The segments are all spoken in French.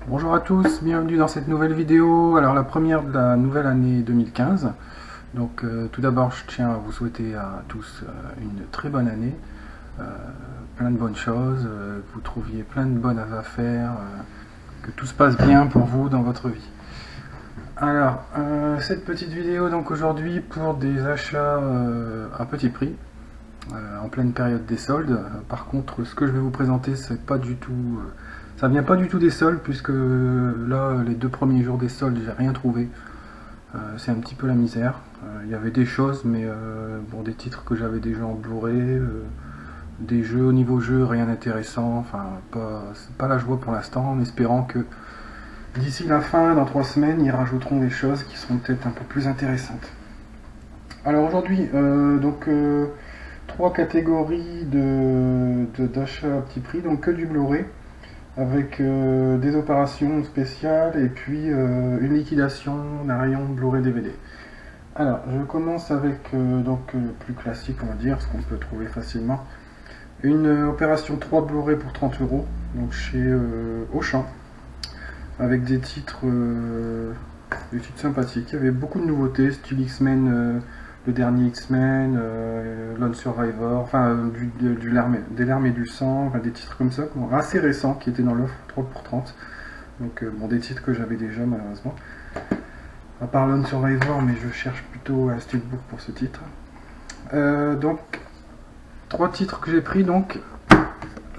Bonjour à tous, bienvenue dans cette nouvelle vidéo. Alors la première de la nouvelle année 2015. Donc tout d'abord je tiens à vous souhaiter à tous une très bonne année, euh, plein de bonnes choses, que vous trouviez plein de bonnes affaires, que tout se passe bien pour vous dans votre vie. Alors cette petite vidéo donc aujourd'hui pour des achats à petit prix, en pleine période des soldes. Par contre ce que je vais vous présenter c'est pas du tout... ça vient pas du tout des soldes puisque là les 2 premiers jours des soldes j'ai rien trouvé. C'est un petit peu la misère. Il y avait des choses mais bon, des titres que j'avais déjà en Blu-ray, des jeux au niveau jeu rien d'intéressant, enfin c'est pas la joie pour l'instant, en espérant que d'ici la fin, dans 3 semaines, ils rajouteront des choses qui seront peut-être un peu plus intéressantes. Alors aujourd'hui, donc 3 catégories d'achat à petit prix, donc que du Blu-ray, avec des opérations spéciales et puis une liquidation d'un rayon Blu-ray DVD. Alors, je commence avec donc le plus classique, on va dire, ce qu'on peut trouver facilement. Une opération 3 Blu-ray pour 30 euros, donc chez Auchan, avec des titres sympathiques. Il y avait beaucoup de nouveautés, style X-Men, le dernier X-Men, Lone Survivor, enfin des larmes et du sang, enfin, des titres comme ça, assez récents, qui étaient dans l'offre 3 pour 30. Donc bon, des titres que j'avais déjà malheureusement. À part Lone Survivor, mais je cherche plutôt un steelbook pour ce titre. Donc, 3 titres que j'ai pris, donc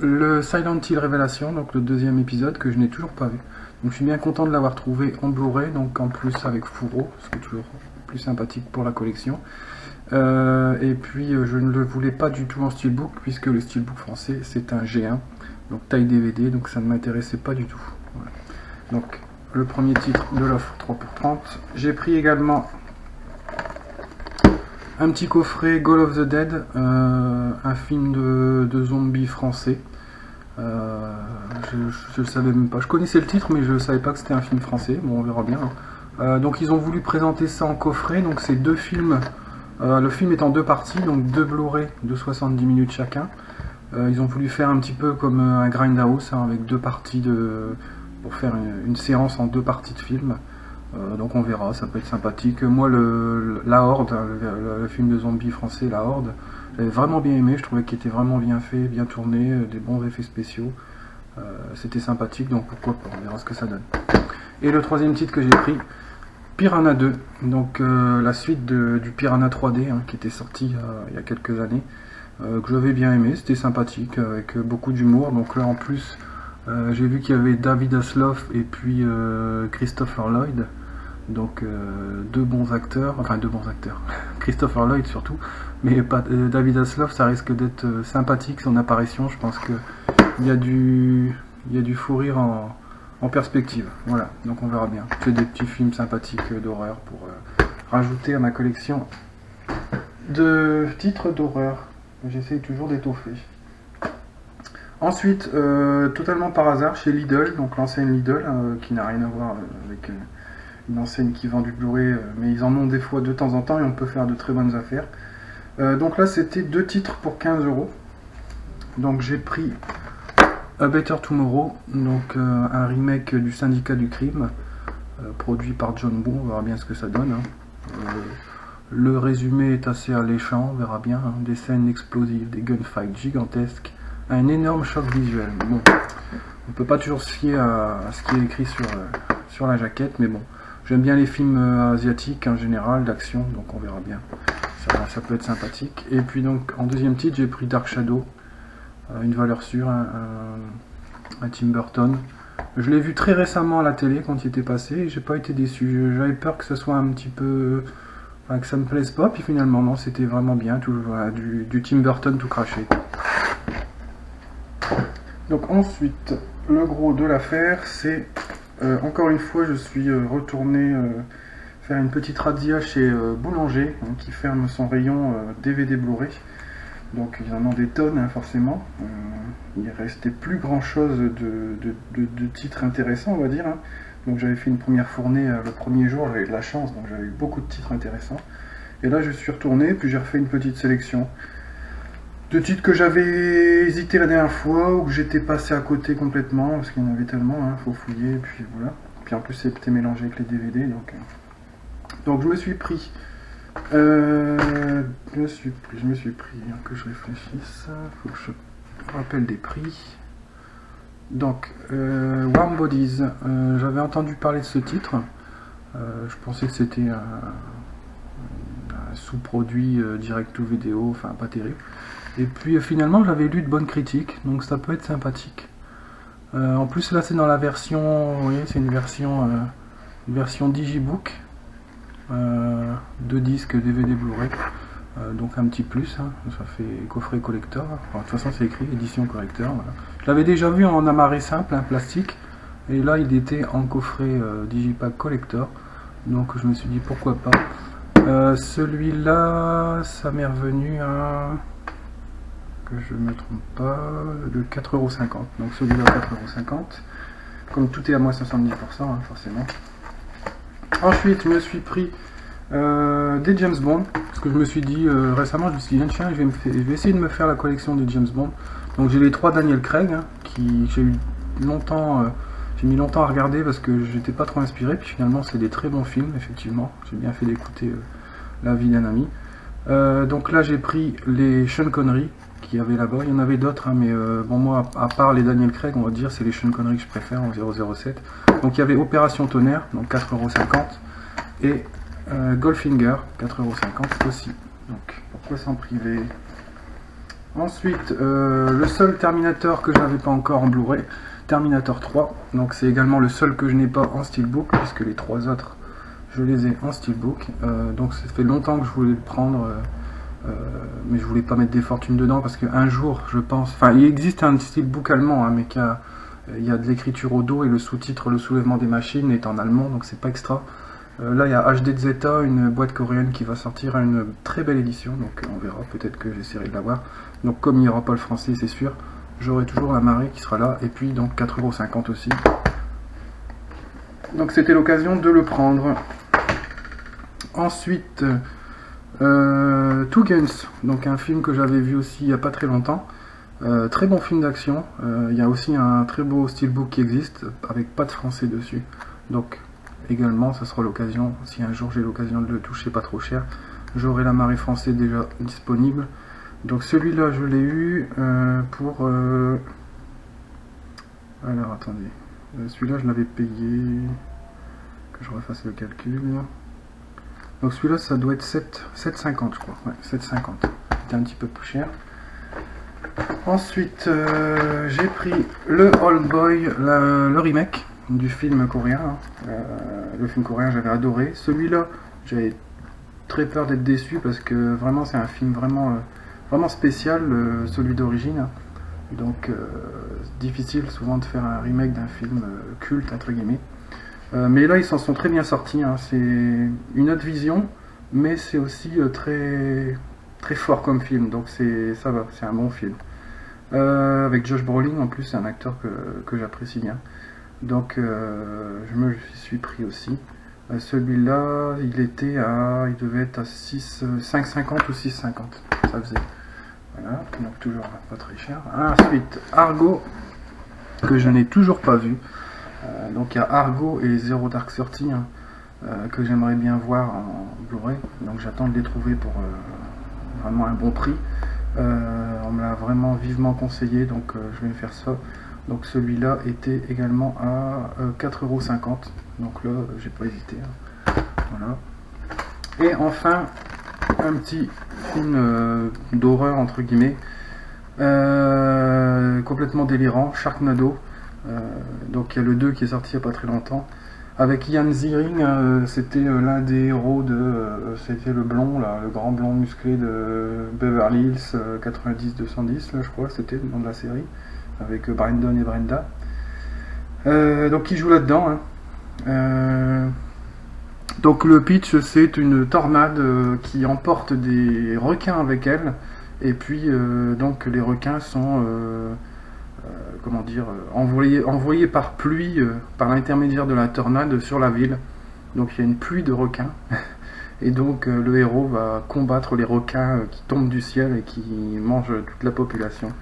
le Silent Hill Révélation, donc le 2e épisode que je n'ai toujours pas vu. Donc je suis bien content de l'avoir trouvé en Blu-ray, donc en plus avec fourreau, ce qui est toujours plus sympathique pour la collection. Et puis je ne le voulais pas du tout en steelbook, puisque le steelbook français c'est un G1, donc taille DVD, donc ça ne m'intéressait pas du tout. Voilà. Donc le premier titre de l'offre 3 pour 30. J'ai pris également un petit coffret Call of the Dead, un film de zombies français. Je ne savais même pas, je connaissais le titre mais je ne savais pas que c'était un film français, bon on verra bien. Donc ils ont voulu présenter ça en coffret, donc c'est 2 films, le film est en 2 parties, donc 2 Blu-ray de 70 minutes chacun. Ils ont voulu faire un petit peu comme un Grindhouse, hein, avec 2 parties pour faire une séance en 2 parties de film. Donc on verra, ça peut être sympathique. Moi La Horde, hein, le film de zombies français La Horde, j'avais vraiment bien aimé, je trouvais qu'il était vraiment bien fait, bien tourné, des bons effets spéciaux. C'était sympathique, donc pourquoi pas, on verra ce que ça donne. Et le 3e titre que j'ai pris, Piranha 2, donc la suite du Piranha 3D, hein, qui était sorti il y a quelques années, que j'avais bien aimé, c'était sympathique, avec beaucoup d'humour. Donc là en plus, j'ai vu qu'il y avait David Hasselhoff et puis Christopher Lloyd, donc 2 bons acteurs, enfin 2 bons acteurs, Christopher Lloyd surtout, mais pas, David Hasselhoff, ça risque d'être sympathique son apparition, je pense que il y a du fou rire en perspective, voilà, donc on verra bien. C'est des petits films sympathiques d'horreur pour rajouter à ma collection de titres d'horreur. J'essaye toujours d'étoffer. Ensuite, totalement par hasard, chez Lidl, donc l'enseigne Lidl, qui n'a rien à voir avec une enseigne qui vend du Blu-ray, mais ils en ont des fois de temps en temps et on peut faire de très bonnes affaires. Donc là, c'était 2 titres pour 15 euros. Donc j'ai pris A Better Tomorrow, donc un remake du Syndicat du Crime, produit par John Woo, on verra bien ce que ça donne. Hein. Le résumé est assez alléchant, on verra bien, hein. Des scènes explosives, des gunfights gigantesques, un énorme choc visuel. Bon, on peut pas toujours se fier à ce qui est écrit sur la jaquette, mais bon, j'aime bien les films asiatiques en général, d'action, donc on verra bien. Ça peut être sympathique. Et puis donc en 2e titre, j'ai pris Dark Shadow, une valeur sûre, un Tim Burton. Je l'ai vu très récemment à la télé quand il était passé et j'ai pas été déçu. J'avais peur que ce soit un petit peu... Enfin, que ça me plaise pas, puis finalement non, c'était vraiment bien, voilà, du Tim Burton tout craché. Donc ensuite, le gros de l'affaire, c'est... encore une fois, je suis retourné faire une petite razzia chez Boulanger, hein, qui ferme son rayon DVD Blu-ray. Donc ils en ont des tonnes, hein, forcément. Il restait plus grand chose de titres intéressants, on va dire. Hein. Donc j'avais fait une première fournée le premier jour, j'avais de la chance, donc j'avais eu beaucoup de titres intéressants. Et là je suis retourné, puis j'ai refait une petite sélection. De titres que j'avais hésité la dernière fois ou que j'étais passé à côté complètement parce qu'il y en avait tellement, hein, faut fouiller et puis voilà. Puis en plus c'était mélangé avec les DVD donc je me suis pris. Je me suis pris, hein, que je réfléchisse, faut que je rappelle des prix. Donc Warm Bodies, j'avais entendu parler de ce titre, je pensais que c'était un sous-produit direct to vidéo, enfin pas terrible. Et puis finalement j'avais lu de bonnes critiques, donc ça peut être sympathique. En plus là c'est dans la version, vous voyez, c'est une version Digibook, 2 disques DVD Blu-ray, donc un petit plus, hein, ça fait coffret collector, enfin, de toute façon c'est écrit édition collector. Voilà. Je l'avais déjà vu en amarré simple, un plastique, et là il était en coffret Digipack collector, donc je me suis dit pourquoi pas. Celui-là, ça m'est revenu à, que je ne me trompe pas, de 4,50€. Donc celui-là 4,50€. Comme tout est à moins 70%, hein, forcément. Ensuite, je me suis pris des James Bond. Parce que je me suis dit, récemment, je me suis dit, tiens, je vais essayer de me faire la collection des James Bond. Donc j'ai les 3 Daniel Craig, hein, qui j'ai eu longtemps... j'ai mis longtemps à regarder parce que j'étais pas trop inspiré, puis finalement c'est des très bons films, effectivement. J'ai bien fait d'écouter l'avis d'un ami. Donc là j'ai pris les Sean Connery qu'il y avait là-bas. Il y en avait d'autres, hein, mais bon, moi, à part les Daniel Craig, on va dire, c'est les Sean Connery que je préfère en 007. Donc il y avait Opération Tonnerre, donc 4,50€, et Goldfinger, 4,50€ aussi. Donc pourquoi s'en priver? Ensuite, le seul Terminator que je n'avais pas encore en Blu-ray, Terminator 3. Donc c'est également le seul que je n'ai pas en Steelbook, puisque les 3 autres, je les ai en Steelbook. Donc ça fait longtemps que je voulais le prendre, mais je voulais pas mettre des fortunes dedans, parce qu'un jour, je pense... Enfin, il existe un Steelbook allemand, hein, mais il y a de l'écriture au dos, et le sous-titre, le soulèvement des machines, est en allemand, donc c'est pas extra. Là, il y a HD Zeta, une boîte coréenne qui va sortir à une très belle édition, donc on verra, peut-être que j'essaierai de l'avoir. Donc comme il n'y aura pas le français, c'est sûr, j'aurai toujours la marée qui sera là, et puis donc 4,50€ aussi. Donc c'était l'occasion de le prendre. Ensuite, Two Guns, donc un film que j'avais vu aussi il n'y a pas très longtemps. Très bon film d'action. Il y a aussi un très beau steelbook qui existe, avec pas de français dessus. Donc également, ça sera l'occasion, si un jour j'ai l'occasion de le toucher pas trop cher, j'aurai la marée français déjà disponible. Donc celui-là, je l'ai eu pour... Alors, attendez. Celui-là, je l'avais payé... Que je refasse le calcul. Donc celui-là, ça doit être 7,50, je crois. Ouais, 7,50. C'était un petit peu plus cher. Ensuite, j'ai pris le Old Boy, le remake du film coréen. Le film coréen, j'avais adoré. Celui-là, j'avais très peur d'être déçu parce que vraiment, c'est un film vraiment spécial, celui d'origine. Donc, difficile souvent de faire un remake d'un film culte, entre guillemets. Mais là, ils s'en sont très bien sortis. Hein. C'est une autre vision, mais c'est aussi très fort comme film. Donc, ça va, c'est un bon film. Avec Josh Brolin, en plus, c'est un acteur que j'apprécie bien. Donc, je me suis pris aussi. Celui-là, il devait être à 5,50 ou 6,50. Ça faisait. Voilà, donc toujours pas très cher. Ensuite, Argo, que je n'ai toujours pas vu. Donc il y a Argo et Zero Dark Thirty, hein, que j'aimerais bien voir en Blu-ray. Donc j'attends de les trouver pour vraiment un bon prix. On me l'a vraiment vivement conseillé, donc je vais me faire ça. Donc celui-là était également à 4,50€. Donc là, j'ai pas hésité. Hein. Voilà. Et enfin, un petit film d'horreur entre guillemets, complètement délirant, Sharknado. Donc il y a le 2 qui est sorti il n'y a pas très longtemps, avec Ian Ziering. C'était l'un des héros c'était le blond, là, le grand blond musclé de Beverly Hills 90-210, là je crois, c'était le nom de la série, avec Brandon et Brenda. Donc il joue là-dedans. Hein. Donc le pitch, c'est une tornade qui emporte des requins avec elle, et puis donc les requins sont comment dire, envoyés par pluie, par l'intermédiaire de la tornade sur la ville. Donc il y a une pluie de requins Et donc le héros va combattre les requins qui tombent du ciel et qui mangent toute la population.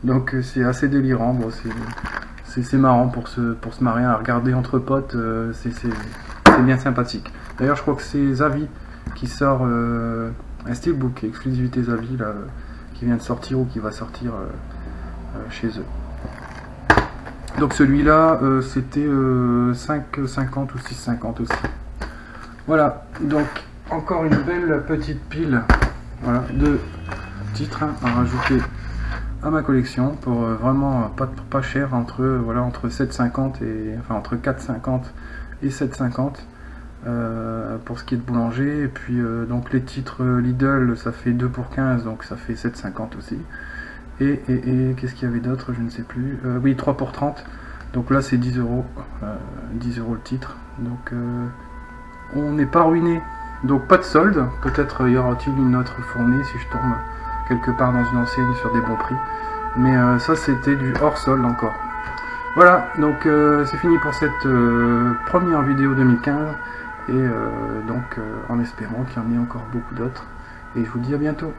Donc c'est assez délirant, bon, c'est marrant pour se marrer à regarder entre potes, c'est bien sympathique. D'ailleurs je crois que c'est Zavi qui sort un steelbook, exclusivité Zavi, là, qui vient de sortir ou qui va sortir chez eux. Donc celui-là c'était 5,50 ou 6,50 aussi. Voilà, donc encore une belle petite pile, voilà, de titres à rajouter à ma collection pour vraiment pas cher, entre 7,50 et enfin entre 4,50 et 7,50 pour ce qui est de boulanger. Et puis donc les titres Lidl, ça fait 2 pour 15, donc ça fait 7,50 aussi. Et qu'est-ce qu'il y avait d'autre, je ne sais plus. Oui, 3 pour 30, donc là c'est 10 euros, 10 euros le titre. Donc on n'est pas ruiné, donc pas de solde. Peut-être y aura-t-il une autre fournée si je tombe quelque part dans une enseigne sur des bons prix, mais ça c'était du hors solde encore. Voilà, donc c'est fini pour cette première vidéo 2015, et donc en espérant qu'il y en ait encore beaucoup d'autres, et je vous dis à bientôt.